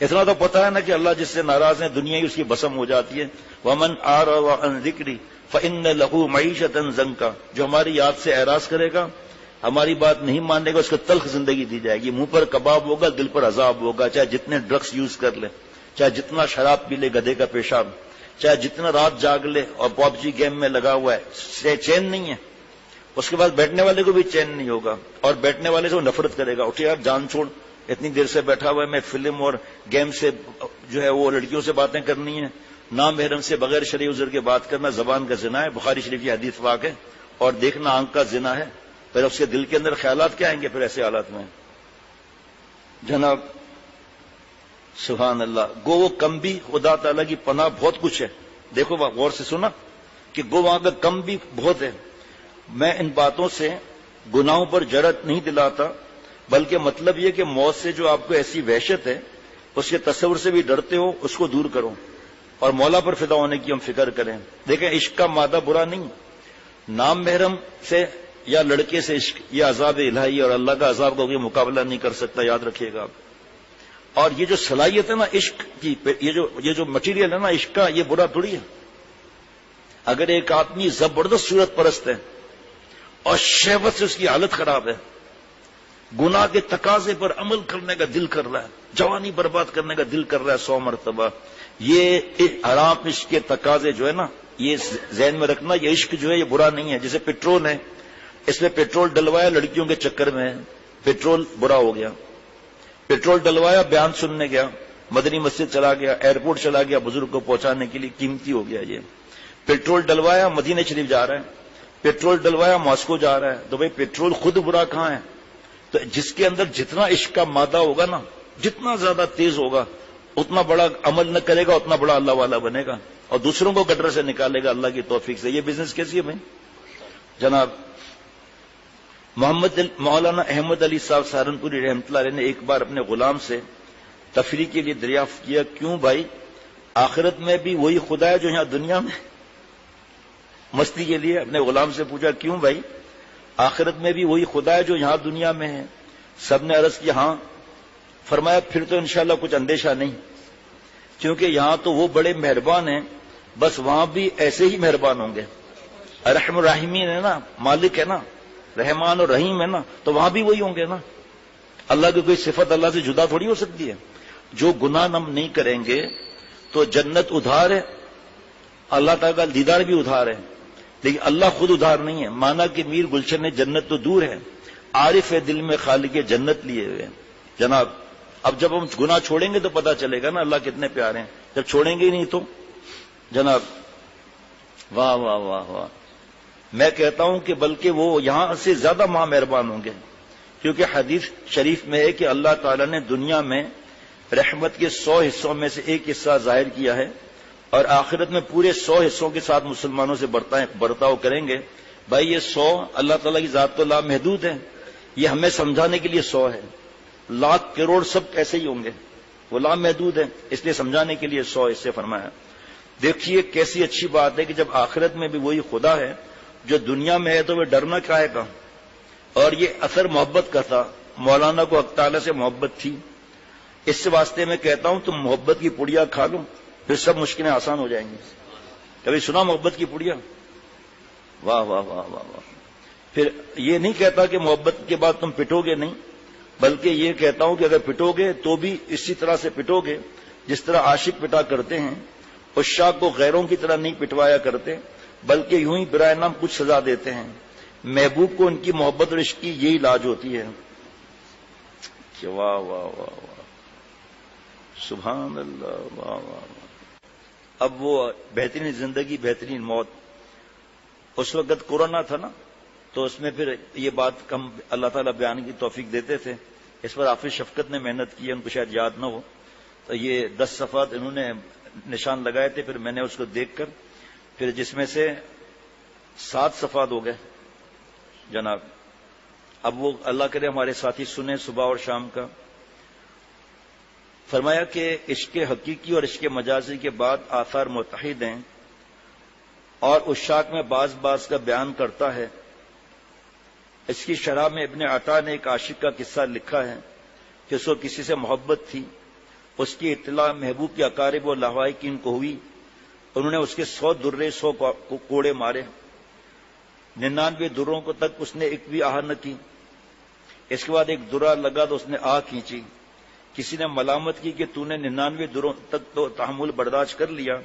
اتنا تو پتا ہے نا کہ اللہ جس سے ناراض ہے دنیا ہی اس کی بسم ہو جاتی ہے. وَمَنْ أَعْرَضَ عَنْ ذِكْرِي فَإِنَّ لَهُ مَعِيشَةً ضَنْكًا. جو ہماری یاد سے اعراض کرے گا، ہماری بات نہیں ماننے گا، اس کو تلخ زندگی دی جائے گی. منہ پر کباب ہوگا، دل پر عذاب ہوگا. چاہے جتنے ڈرگس یوز کر لے، چاہے جتنا شراب پی لے گدھے کا پیشاب، چاہے جتنا رات جاگ لے اور پب جی گیم میں لگا ہوا ہے، چین نہیں ہے. اس کے بعد بیٹھنے والے کو بھی چین نہیں ہوگا، اور بیٹھنے والے سے وہ نفرت کرے گا. اٹھے یار جان چھوڑ، اتنی دیر سے بیٹھا ہوا ہے، میں فلم اور گیم سے جو ہے وہ لڑکیوں سے باتیں کرنی ہے. نام محرم سے بغیر شرعی عذر کے بات کرنا زبان کا زنا ہے، بخاری شریف کی حدیث پاک ہے. اور دیکھنا آنکھ کا زنا ہے. پھر اس کے دل کے اندر خیالات کیا آئیں گے پھر ایسے حالات میں؟ جناب سبحان اللہ. گو وہ کم بھی خدا تعالیٰ کی پناہ بہت کچھ ہے. دیکھو غور سے سنا کہ گو وہاں کا کم بھی بہت ہے. میں ان باتوں سے گناہوں پر جرأت نہیں دلاتا، بلکہ مطلب یہ کہ موت سے جو آپ کو ایسی وحشت ہے، اس کے تصور سے بھی ڈرتے ہو، اس کو دور کرو اور مولا پر فدا ہونے کی ہم فکر کریں. دیکھیں عشق کا مادہ برا نہیں، نام محرم سے یا لڑکے سے عشق یہ عذاب الہی اور اللہ کا عذاب کو مقابلہ نہیں کر سکتا، یاد رکھیے گا آپ. اور یہ جو صلاحیت ہے نا عشق کی، یہ جو مٹیریل ہے نا عشق کا، یہ برا تھوڑی ہے. اگر ایک آدمی زبردست صورت پرست ہے اور شہوت سے اس کی حالت خراب ہے، گناہ کے تقاضے پر عمل کرنے کا دل کر رہا ہے، جوانی برباد کرنے کا دل کر رہا ہے 100 مرتبہ، یہ حرام عشق کے تقاضے جو ہے نا، یہ ذہن میں رکھنا، یہ عشق جو ہے یہ برا نہیں ہے. جیسے پیٹرول ہے، اس میں پیٹرول ڈلوایا لڑکیوں کے چکر میں، پیٹرول برا ہو گیا. پیٹرول ڈلوایا بیان سننے گیا، مدنی مسجد چلا گیا، ایئرپورٹ چلا گیا بزرگ کو پہنچانے کے لیے، قیمتی ہو گیا. یہ پیٹرول ڈلوایا مدینہ شریف جا رہا ہے، پیٹرول ڈلوایا ماسکو جا رہا ہے. تو بھائی پیٹرول خود برا کہاں ہے؟ تو جس کے اندر جتنا عشق کا مادہ ہوگا نا، جتنا زیادہ تیز ہوگا، اتنا بڑا عمل نہ کرے گا، اتنا بڑا اللہ والا بنے گا اور دوسروں کو گٹر سے نکالے گا اللہ کی توفیق سے. یہ بزنس کیسی ہے بھائی؟ جناب مولانا احمد علی صاحب سہارنپوری رحمۃ اللہ علیہ نے ایک بار اپنے غلام سے تفریح کے لیے دریافت کیا، کیوں بھائی آخرت میں بھی وہی خدا ہے جو یہاں دنیا میں؟ مستی کے لیے اپنے غلام سے پوچھا، کیوں بھائی آخرت میں بھی وہی خدا ہے جو یہاں دنیا میں ہے؟ سب نے عرض کی ہاں. فرمایا پھر تو انشاءاللہ کچھ اندیشہ نہیں، کیونکہ یہاں تو وہ بڑے مہربان ہیں، بس وہاں بھی ایسے ہی مہربان ہوں گے. رحم الرحیمین ہے نا، مالک ہے نا، رحمان اور رحیم ہے نا، تو وہاں بھی وہی ہوں گے نا. اللہ کی کوئی صفت اللہ سے جدا تھوڑی ہو سکتی ہے. جو گناہ ہم نہیں کریں گے تو جنت ادھار ہے، اللہ تعالیٰ کا دیدار بھی ادھار ہے، لیکن اللہ خود ادھار نہیں ہے. مانا کہ میر گلشن نے جنت تو دور ہے، عارف ہے دل میں خالق جنت لیے ہوئے. جناب اب جب ہم گناہ چھوڑیں گے تو پتہ چلے گا نا اللہ کتنے پیارے ہیں. جب چھوڑیں گے ہی نہیں تو جناب واہ واہ واہ واہ. میں کہتا ہوں کہ بلکہ وہ یہاں سے زیادہ ماں مہربان ہوں گے، کیونکہ حدیث شریف میں ہے کہ اللہ تعالیٰ نے دنیا میں رحمت کے 100 حصوں میں سے ایک حصہ ظاہر کیا ہے، اور آخرت میں پورے 100 حصوں کے ساتھ مسلمانوں سے برتاؤ کریں گے. بھائی یہ 100 اللہ تعالیٰ کی ذات تو لامحدود ہے، یہ ہمیں سمجھانے کے لیے 100 ہے. لاکھ کروڑ سب ایسے ہی ہوں گے، وہ لامحدود ہے، اس لیے سمجھانے کے لیے 100 حصے فرمایا. دیکھیے کیسی اچھی بات ہے کہ جب آخرت میں بھی وہی خدا ہے جو دنیا میں ہے تو وہ ڈرنا کیا ہے کا. اور یہ اثر محبت کا تھا. مولانا کو حق تعالیٰ سے محبت تھی، اس واسطے میں کہتا ہوں تم محبت کی پڑیا کھا لو، پھر سب مشکلیں آسان ہو جائیں گی. کبھی سنا محبت کی پڑیا؟ واہ واہ واہ واہ واہ. پھر یہ نہیں کہتا کہ محبت کے بعد تم پٹو گے نہیں، بلکہ یہ کہتا ہوں کہ اگر پٹو گے تو بھی اسی طرح سے پٹو گے جس طرح عاشق پٹا کرتے ہیں. عشاق کو غیروں کی طرح نہیں پٹوایا کرتے، بلکہ یوں ہی برائے نام کچھ سزا دیتے ہیں. محبوب کو ان کی محبت اور عشق کی یہی علاج ہوتی ہے. کہ واہ واہ واہ واہ سبحان اللہ واہ واہ واہ. اب وہ بہترین زندگی بہترین موت. اس وقت کورونا تھا نا، تو اس میں پھر یہ بات کم اللہ تعالیٰ بیان کی توفیق دیتے تھے. اس پر حافظ شفقت نے محنت کی، ان کو شاید یاد نہ ہو، تو یہ 10 صفحات انہوں نے نشان لگائے تھے. پھر میں نے اس کو دیکھ کر پھر جس میں سے 7 صفحات ہو گئے جناب. اب وہ اللہ کرے ہمارے ساتھی سنیں صبح اور شام کا. فرمایا کہ عشق حقیقی اور عشق مجازی کے بعد آثار متحد ہیں، اور عشاق میں بعض کا بیان کرتا ہے. اس کی شرح میں ابن عطا نے ایک عاشق کا قصہ لکھا ہے کہ اس کو کسی سے محبت تھی، اس کی اطلاع محبوب کے اقارب و لواحقین کو ہوئی. انہوں نے اس کے 100 درے 100 کوڑے مارے. 99 دروں کو تک اس نے ایک بھی آہ نہ کی. اس کے بعد ایک درہ لگا تو اس نے آہ کھینچی. کسی نے ملامت کی کہ تو نے 99 دروں تک تو تحمل برداشت کر لیا,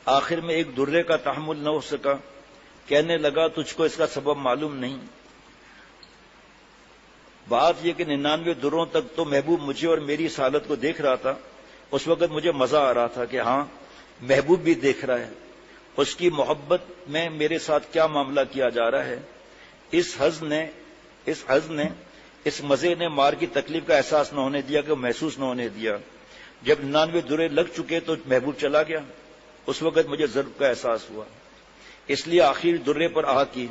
آخر میں ایک درے کا تحمل نہ ہو سکا. کہنے لگا تجھ کو اس کا سبب معلوم نہیں. بات یہ کہ 99 دروں تک تو محبوب مجھے اور میری اس حالت کو دیکھ رہا تھا. اس وقت مجھے مزہ آ رہا تھا کہ ہاں محبوب بھی دیکھ رہا ہے, اس کی محبت میں میرے ساتھ کیا معاملہ کیا جا رہا ہے. اس حز نے اس مزے نے مار کی تکلیف کا احساس نہ ہونے دیا, کہ محسوس نہ ہونے دیا. جب 99 درے لگ چکے تو محبوب چلا گیا. اس وقت مجھے ضرب کا احساس ہوا, اس لیے آخری درے پر آہ کی.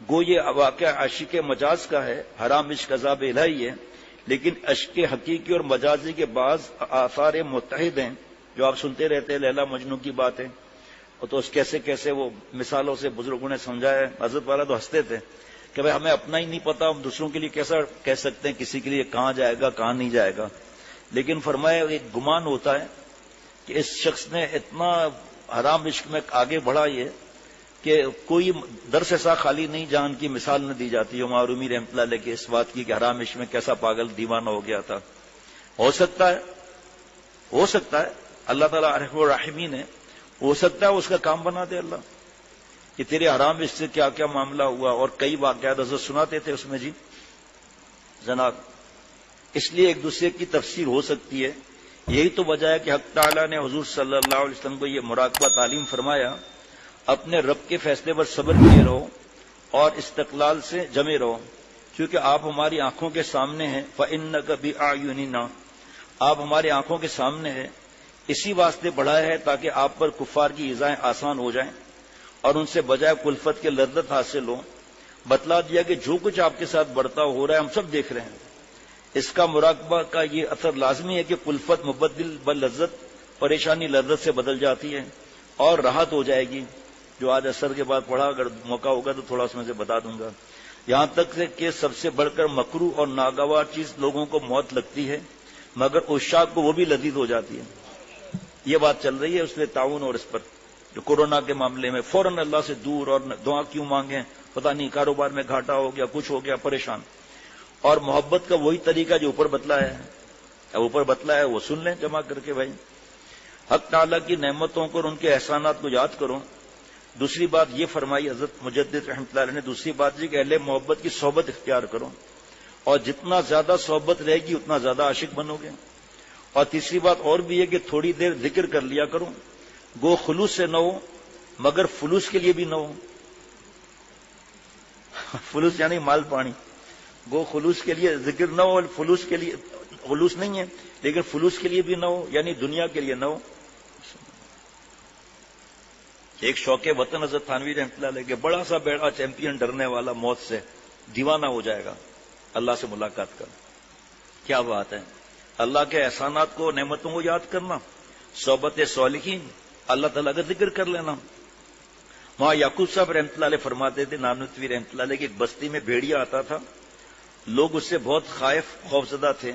گو یہ واقعہ عاشق مجاز کا ہے, حرام عشق عذاب الہی ہے, لیکن عشق حقیقی اور مجازی کے بعض آثار متحد ہیں جو آپ سنتے رہتے ہیں. لیلا مجنوں کی باتیں, اور تو اس کیسے وہ مثالوں سے بزرگوں نے سمجھایا. حضرت والا تو ہنستے تھے کہ بھائی ہمیں اپنا ہی نہیں پتا, ہم دوسروں کے لیے کیسا کہہ سکتے ہیں کسی کے لیے کہاں جائے گا کہاں نہیں جائے گا. لیکن فرمایا ایک گمان ہوتا ہے کہ اس شخص نے اتنا حرام عشق میں آگے بڑھا یہ کہ کوئی درس ایسا خالی نہیں جہاں ان کی مثال نہ دی جاتی. عمر رومی رحمۃ اللہ علیہ کے اس بات کی کہ حرام عشق میں کیسا پاگل دیوانہ ہو گیا تھا. ہو سکتا ہے اللہ تعالیٰ رحم الرحیمین ہے, ہو سکتا ہے اس کا کام بنا دے اللہ کہ تیرے حرام عشق سے کیا کیا معاملہ ہوا. اور کئی واقعات حضرت سناتے تھے اس میں جی جناب. اس لیے ایک دوسرے کی تفسیر ہو سکتی ہے. یہی تو وجہ ہے کہ حق تعالیٰ نے حضور صلی اللہ علیہ وسلم کو یہ مراقبہ تعلیم فرمایا, اپنے رب کے فیصلے پر صبر کیے رہو اور استقلال سے جمے رہو, کیونکہ آپ ہماری آنکھوں کے سامنے ہیں. فَإِنَّكَ بِأَعْيُنِنَا, آپ ہماری آنکھوں کے سامنے ہیں. اسی واسطے بڑھایا ہے تاکہ آپ پر کفار کی ایذائیں آسان ہو جائیں اور ان سے بجائے کلفت کے لذت حاصل ہو. بتلا دیا کہ جو کچھ آپ کے ساتھ برتاؤ ہو رہا ہے ہم سب دیکھ رہے ہیں. اس کا مراقبہ کا یہ اثر لازمی ہے کہ کلفت مبدل بلذت, پریشانی لذت سے بدل جاتی ہے اور راحت ہو جائے گی. جو آج اثر کے بعد پڑھا, اگر موقع ہوگا تو تھوڑا اس میں سے بتا دوں گا. یہاں تک کہ سب سے بڑھ کر مکروہ اور ناگوار چیز لوگوں کو موت لگتی ہے, مگر عشاق کو وہ بھی لذیذ ہو جاتی ہے. یہ بات چل رہی ہے اس لیے تعاون اور اس پر جو کورونا کے معاملے میں فوراً اللہ سے دور اور دعا کیوں مانگیں, پتہ نہیں کاروبار میں گھاٹا ہو گیا, کچھ ہو گیا, پریشان. اور محبت کا وہی طریقہ جو اوپر بتلا ہے وہ سن لیں جمع کر کے. بھائی حق تعالیٰ کی نعمتوں کو اور ان کے احسانات کو یاد کرو. دوسری بات یہ فرمائی حضرت مجدد رحمۃ اللہ علیہ نے, دوسری بات یہ کہ اہل محبت کی صحبت اختیار کرو, اور جتنا زیادہ صحبت رہے گی اتنا زیادہ عاشق بنو گے. اور تیسری بات اور بھی ہے کہ تھوڑی دیر ذکر کر لیا کرو, گو خلوص سے نہ ہو مگر فلوس کے لیے بھی نہ ہو. فلوس یعنی مال پانی. گو خلوص کے لیے ذکر نہ ہو, فلوس کے لیے خلوص نہیں ہے لیکن فلوس کے لیے بھی نہ ہو, یعنی دنیا کے لیے نہ ہو. ایک شوق وطن حضرت تھانوی رحمۃ اللہ علیہ کے بڑا سا بیڑا چیمپئن ڈرنے والا موت سے دیوانہ ہو جائے گا اللہ سے ملاقات کر. کیا بات ہے, اللہ کے احسانات کو نعمتوں کو یاد کرنا, صحبت صالحین, اللہ تعالیٰ کا ذکر کر لینا. وہاں یعقوب صاحب رحمۃ اللہ علیہ فرماتے تھے, نانوتوی رحمۃ اللہ علیہ کی ایک بستی میں بھیڑیا آتا تھا, لوگ اس سے بہت خوفزدہ تھے.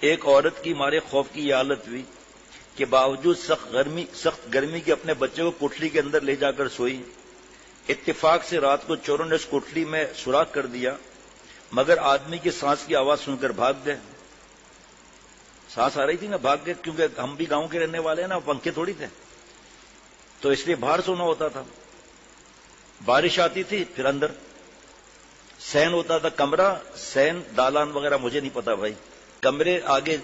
ایک عورت کی مارے خوف کی یہ حالت ہوئی کہ باوجود سخت گرمی کے اپنے بچے کو کوٹلی کے اندر لے جا کر سوئی. اتفاق سے رات کو چوروں نے اس کوٹلی میں سوراخ کر دیا, مگر آدمی کی سانس کی آواز سن کر بھاگ گئے. سانس آ رہی تھی نا, بھاگ گئے, کیونکہ ہم بھی گاؤں کے رہنے والے ہیں نا, پنکھے تھوڑی تھے, تو اس لیے باہر سونا ہوتا تھا. بارش آتی تھی پھر اندر سین ہوتا تھا, کمرہ سین دالان وغیرہ مجھے نہیں پتا بھائی, کمرے آگے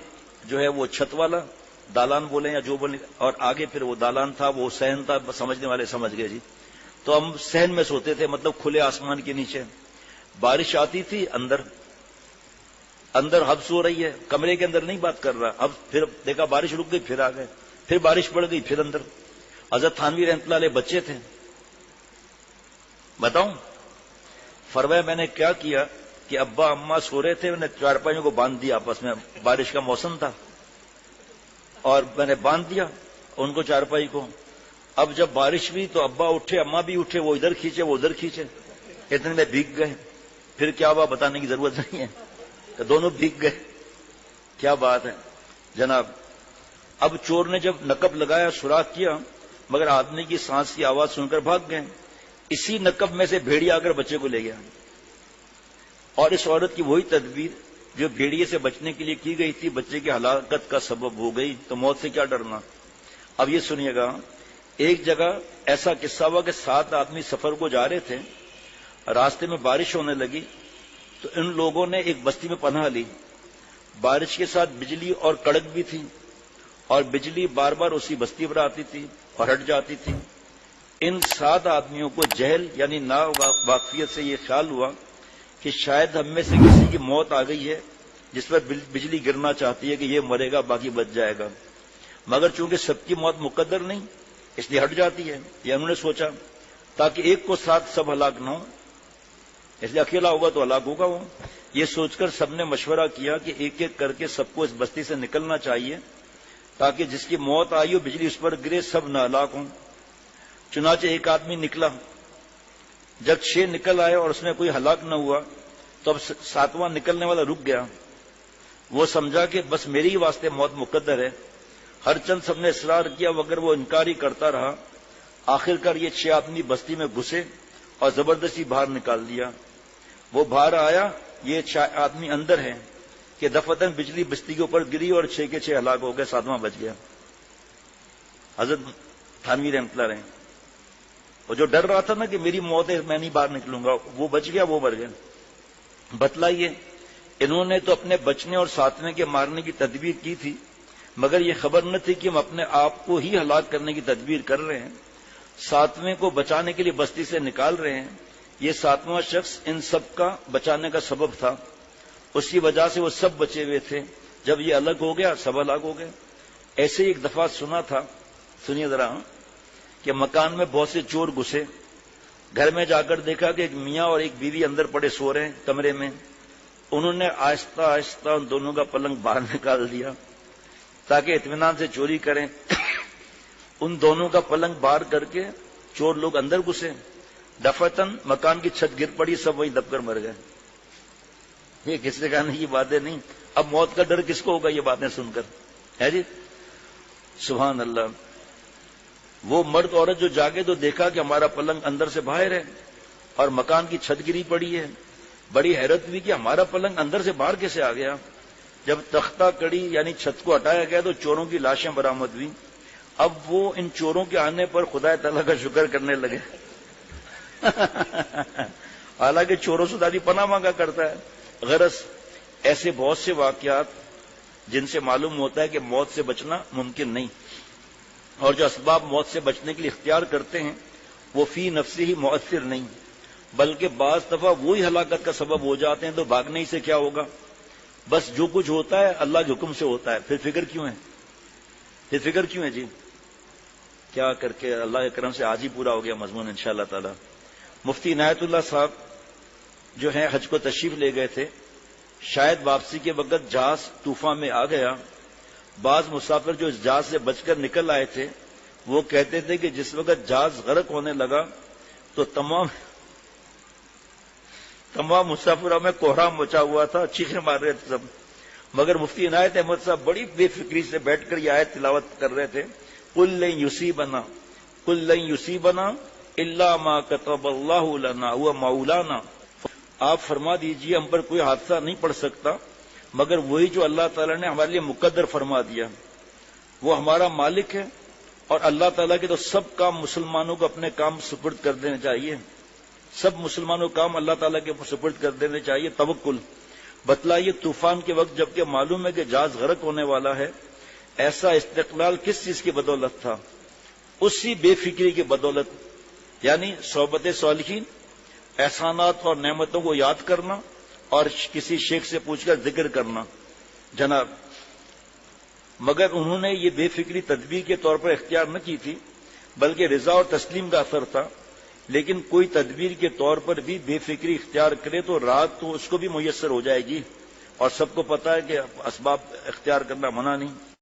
جو ہے وہ چھت والا دالان بولیں یا جو بولیں, اور آگے پھر وہ دالان تھا, وہ سین تھا, سمجھنے والے سمجھ گئے جی. تو ہم سین میں سوتے تھے, مطلب کھلے آسمان کے نیچے. بارش آتی تھی اندر ہب سو رہی ہے, کمرے کے اندر نہیں بات کر رہا. اب پھر دیکھا بارش رک گئی, پھر آ گئے, پھر بارش پڑ گئی, پھر اندر. حضرت تھانوی رحمۃ اللہ علیہ بچے تھے, بتاؤں فرمایا میں نے کیا کیا کہ ابا اماں سو رہے تھے, میں نے چارپائیوں کو باندھ دیا آپس میں, بارش کا موسم تھا, اور میں نے باندھ دیا ان کو چارپائی کو. اب جب بارش ہوئی تو ابا اٹھے, اماں بھی اٹھے, وہ ادھر کھینچے وہ ادھر کھینچے, اتنے میں بھیگ گئے. پھر کیا ہوا بتانے کی ضرورت نہیں ہے, کہ دونوں بھیگ گئے. کیا بات ہے جناب. اب چور نے جب نقب لگایا، سوراخ کیا، مگر آدمی کی سانس کی آواز سن کر بھاگ گئے۔ اسی نقب میں سے بھیڑیا آ کر بچے کو لے گیا، اور اس عورت کی وہی تدبیر جو بھیڑیے سے بچنے کے لیے کی گئی تھی بچے کی ہلاکت کا سبب ہو گئی۔ تو موت سے کیا ڈرنا۔ اب یہ سنیے گا، ایک جگہ ایسا قصہ ہوا کہ 7 آدمی سفر کو جا رہے تھے، راستے میں بارش ہونے لگی تو ان لوگوں نے ایک بستی میں پناہ لی۔ بارش کے ساتھ بجلی اور کڑک بھی تھی، اور بجلی بار بار اسی بستی پر آتی تھی اور ہٹ جاتی تھی۔ ان 7 آدمیوں کو جہل یعنی نا واقفیت سے یہ خیال ہوا کہ شاید ہم میں سے کسی کی موت آ گئی ہے جس پر بجلی گرنا چاہتی ہے کہ یہ مرے گا باقی بچ جائے گا، مگر چونکہ سب کی موت مقدر نہیں اس لیے ہٹ جاتی ہے۔ یہ انہوں نے سوچا تاکہ ایک کو ساتھ سب ہلاک نہ ہو، اس لیے اکیلا ہوگا تو ہلاک ہوگا وہ۔ یہ سوچ کر سب نے مشورہ کیا کہ ایک ایک کر کے سب کو اس بستی سے نکلنا چاہیے تاکہ جس کی موت آئی ہو بجلی اس پر گرے سب نہ ہلاک ہوں۔ چنانچہ ایک آدمی نکلا، جب 6 نکل آئے اور اس میں کوئی ہلاک نہ ہوا تو اب 7واں نکلنے والا رک گیا۔ وہ سمجھا کہ بس میری ہی واسطے موت مقدر ہے۔ ہر چند سب نے اصرار کیا مگر وہ انکار ہی کرتا رہا۔ آخر کار یہ 6 آدمی بستی میں گھسے اور زبردستی باہر نکال دیا۔ وہ باہر آیا، یہ 6 آدمی اندر ہیں کہ دفعتاً بجلی بستی کے اوپر گری اور 6 کے 6 ہلاک ہو گئے، 7واں بچ گیا۔ حضرت تھانوی رحمۃ اللہ علیہ، وہ جو ڈر رہا تھا نا کہ میری موت ہے میں نہیں باہر نکلوں گا، وہ بچ گیا، وہ مر گیا۔ بتلائیے، انہوں نے تو اپنے بچنے اور 7ویں کے مارنے کی تدبیر کی تھی، مگر یہ خبر نہ تھی کہ ہم اپنے آپ کو ہی ہلاک کرنے کی تدبیر کر رہے ہیں۔ 7ویں کو بچانے کے لیے بستی سے نکال رہے ہیں۔ یہ 7واں شخص ان سب کا بچانے کا سبب تھا، اسی وجہ سے وہ سب بچے ہوئے تھے۔ جب یہ الگ ہو گیا سب ہلاک ہو گئے۔ ایسے ہی ایک دفعہ سنا تھا، سنیے ذرا، کہ مکان میں بہت سے چور گھسے، گھر میں جا کر دیکھا کہ ایک میاں اور ایک بیوی اندر پڑے سو رہے ہیں کمرے میں۔ انہوں نے آہستہ آہستہ ان دونوں کا پلنگ باہر نکال دیا تاکہ اطمینان سے چوری کریں۔ ان دونوں کا پلنگ باہر کر کے چور لوگ اندر گھسے، دفعتاً مکان کی چھت گر پڑی، سب وہیں دب کر مر گئے۔ یہ کس نے کہنے کی باتیں نہیں۔ اب موت کا ڈر کس کو ہوگا یہ باتیں سن کر، ہے جی؟ سبحان اللہ۔ وہ مرد عورت جو جاگے تو دیکھا کہ ہمارا پلنگ اندر سے باہر ہے اور مکان کی چھت گری پڑی ہے۔ بڑی حیرت ہوئی کہ ہمارا پلنگ اندر سے باہر کیسے آ گیا۔ جب تختہ کڑی یعنی چھت کو ہٹایا گیا تو چوروں کی لاشیں برآمد ہوئی۔ اب وہ ان چوروں کے آنے پر خدا تعالیٰ کا شکر کرنے لگے، حالانکہ چوروں سے دادی پناہ مانگا کرتا ہے۔ غرض ایسے بہت سے واقعات جن سے معلوم ہوتا ہے کہ موت سے بچنا ممکن نہیں، اور جو اسباب موت سے بچنے کے لیے اختیار کرتے ہیں وہ فی نفسی ہی مؤثر نہیں، بلکہ بعض دفعہ وہی ہلاکت کا سبب ہو جاتے ہیں۔ تو بھاگنے ہی سے کیا ہوگا، بس جو کچھ ہوتا ہے اللہ کے حکم سے ہوتا ہے، پھر فکر کیوں ہے؟ پھر فکر کیوں ہے جی؟ کیا کر کے اللہ کے کرم سے آج ہی پورا ہو گیا مضمون انشاءاللہ تعالی۔ مفتی عنایت اللہ صاحب جو ہیں حج کو تشریف لے گئے تھے، شاید واپسی کے وقت جہاز طوفان میں آ گیا۔ بعض مسافر جو اس جہاز سے بچ کر نکل آئے تھے وہ کہتے تھے کہ جس وقت جہاز غرق ہونے لگا تو تمام مسافروں میں کوہرام مچا ہوا تھا، چیخیں مار رہے تھے سب، مگر مفتی عنایت احمد صاحب بڑی بے فکری سے بیٹھ کر یہ آیت تلاوت کر رہے تھے، قل لن یصیبنا الا ما كتب اللہ لنا هو مولانا۔ آپ فرما دیجئے ہم پر کوئی حادثہ نہیں پڑ سکتا مگر وہی جو اللہ تعالیٰ نے ہمارے لیے مقدر فرما دیا۔ وہ ہمارا مالک ہے، اور اللہ تعالیٰ کے تو سب کام مسلمانوں کو اپنے کام سپرد کر دینے چاہیے، سب مسلمانوں کام اللہ تعالیٰ کے سپرد کر دینے چاہیے۔ توکل۔ بتلائیے طوفان کے وقت جبکہ معلوم ہے کہ جہاز غرق ہونے والا ہے، ایسا استقلال کس چیز کی بدولت تھا؟ اسی بے فکری کی بدولت، یعنی صحبت صالحین، احسانات اور نعمتوں کو یاد کرنا اور کسی شیخ سے پوچھ کر ذکر کرنا جناب۔ مگر انہوں نے یہ بے فکری تدبیر کے طور پر اختیار نہ کی تھی بلکہ رضا اور تسلیم کا اثر تھا۔ لیکن کوئی تدبیر کے طور پر بھی بے فکری اختیار کرے تو رات تو اس کو بھی میسر ہو جائے گی، اور سب کو پتہ ہے کہ اسباب اختیار کرنا منع نہیں۔